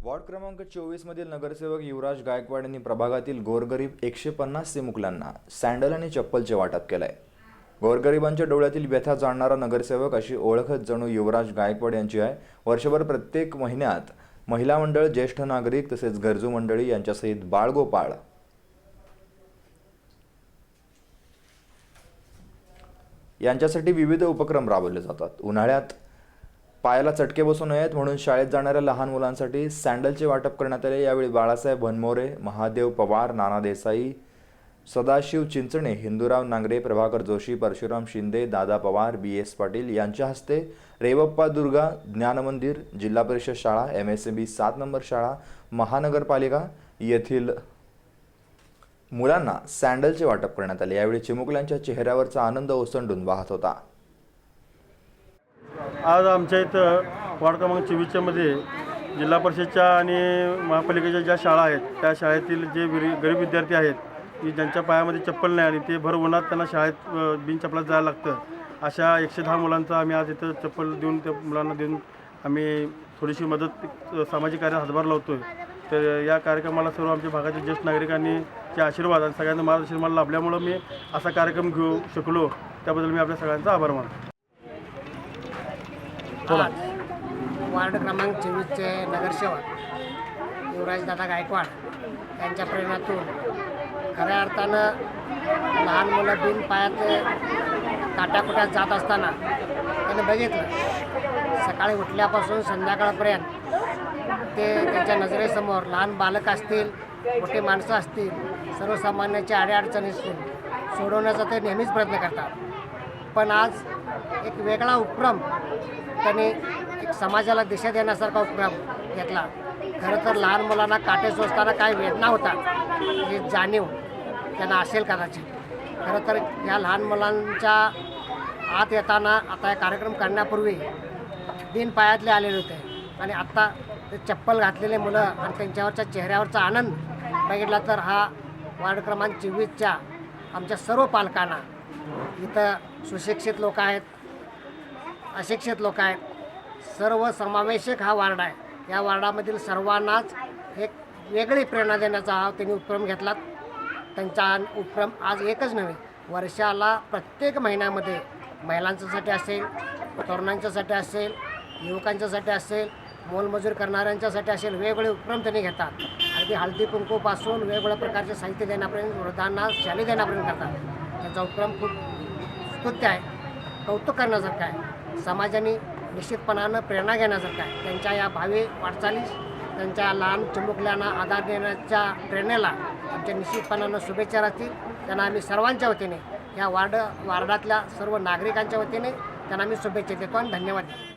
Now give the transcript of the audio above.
Ward क्रमांक 24 मधील नगरसेवक युवराज गायकवाड यांनी प्रभागातील गोरगरीब 150 चिमुकल्यांना सँडल आणि चप्पलचे वाटप केले। गोरगरिबांच्या डोळ्यातील व्यथा जाणणारा नगरसेवक अशी ओळखच जणू युवराज गायकवाड यांची आहे। वर्षभर प्रत्येक महिन्यात महिला मंडळ, ज्येष्ठ नागरिक तसेच गरजू मंडळी यांच्यासहित बाळगोपाळ यांच्यासाठी विविध उपक्रम राबवले जातात। उन्हाळ्यात पायाला चटके बसू नयेत म्हणून शाळेत जाणाऱ्या लहान मुलांसाठी सँडलचे वाटप करण्यात आले। यावेळी बाळासाहेब बनमोरे, महादेव पवार, नाना देसाई, सदाशिव चिंचणे, हिंदूराव नांगरे, प्रभाकर जोशी, परशुराम शिंदे, दादा पवार, BS पाटील यांच्या हस्ते रेवप्पा दुर्गा ज्ञान मंदिर, जिल्हा परिषद शाळा, MSMB 7 नंबर शाळा, महानगरपालिका येथील मुलांना सँडलचे वाटप करण्यात आले। यावेळी चिमुकल्यांच्या चेहऱ्यावरचा आनंद ओसंडून वाहत होता। आज आमच्या इथं वार्ड क्रमांक 24 मध्ये जिल्हा परिषदच्या आणि महापालिकेच्या ज्या शाळा आहेत त्या शाळेतील जे गरीब विद्यार्थी आहेत की ज्यांच्या पायामध्ये चप्पल नाही आणि ते भर उन्हात त्यांना शाळेत बिन चप्पलात जायला लागतं, अशा 110 मुलांचा आम्ही आज इथं चप्पल देऊन त्या मुलांना देऊन आम्ही थोडीशी मदत सामाजिक कार्यात हातभार लावतोय। तर या कार्यक्रमाला सर्व आमच्या भागातील ज्येष्ठ नागरिकांनी चे आशीर्वाद आणि सगळ्यांना मार्गदर्शन मला लाभल्यामुळं मी असा कार्यक्रम घेऊ शकलो, त्याबद्दल मी आपल्या सगळ्यांचा आभार मानतो। वार्ड क्रमांक 24 चे नगरसेवक युवराजदादा गायकवाड यांच्या प्रेरणातून खऱ्या अर्थानं लहान मुलं बिन पायात काट्याकुट्यात जात असताना त्याने बघितलं, सकाळी उठल्यापासून संध्याकाळपर्यंत ते त्यांच्या नजरेसमोर लहान बालक असतील, मोठे माणसं असतील, सर्वसामान्याच्या अडीअडचणी असतील सोडवण्याचा ते नेहमीच प्रयत्न करतात। पण आज एक वेगळा उपक्रम त्यांनी एक समाजाला दिशा देण्यासारखा उपक्रम घेतला। खरं तर लहान मुलांना काटे सोसताना काय वेदना होतात ही जाणीव त्यांना असेल कदाचित। खरं तर या लहान मुलांच्या आत येताना आता हा कार्यक्रम करण्यापूर्वी बिन पायातले आलेले होते आणि आत्ता ते चप्पल घातलेले मुलं आणि त्यांच्यावरच्या चेहऱ्यावरचा आनंद बघितला तर हा वार्ड क्रमांक 24च्या आमच्या सर्व पालकांना, इथं सुशिक्षित लोक आहेत, अशिक्षित लोक आहेत, सर्व समावेशक हा वार्ड आहे। या वार्डामधील सर्वांनाच एक वेगळी प्रेरणा देण्याचा हा त्यांनी उपक्रम घेतला। त्यांचा उपक्रम आज एकच नव्हे, वर्षाला प्रत्येक महिन्यामध्ये महिलांच्यासाठी असेल, तरुणांच्यासाठी असेल, युवकांच्यासाठी असेल, मोलमजूर करणाऱ्यांच्यासाठी असेल, वेगवेगळे उपक्रम त्यांनी घेतात। अगदी हळदी कुंकूपासून वेगवेगळ्या प्रकारचे साहित्य देण्यापर्यंत, वृद्धांना शाली देण्यापर्यंत करतात। त्यांचा उपक्रम खूप स्तुत्य आहे, कौतुक करण्यासारखं आहे, समाजाने निश्चितपणानं प्रेरणा घेण्यासारखं आहे। त्यांच्या या भावी वाटचालीस, त्यांच्या लहान चिमुकल्यांना आधार देण्याच्या प्रेरणेला आमच्या निश्चितपणानं शुभेच्छा राहतील। त्यांना आम्ही सर्वांच्या वतीने, या वार्डातल्या सर्व नागरिकांच्या वतीने त्यांना आम्ही शुभेच्छा देतो आणि धन्यवाद देतो।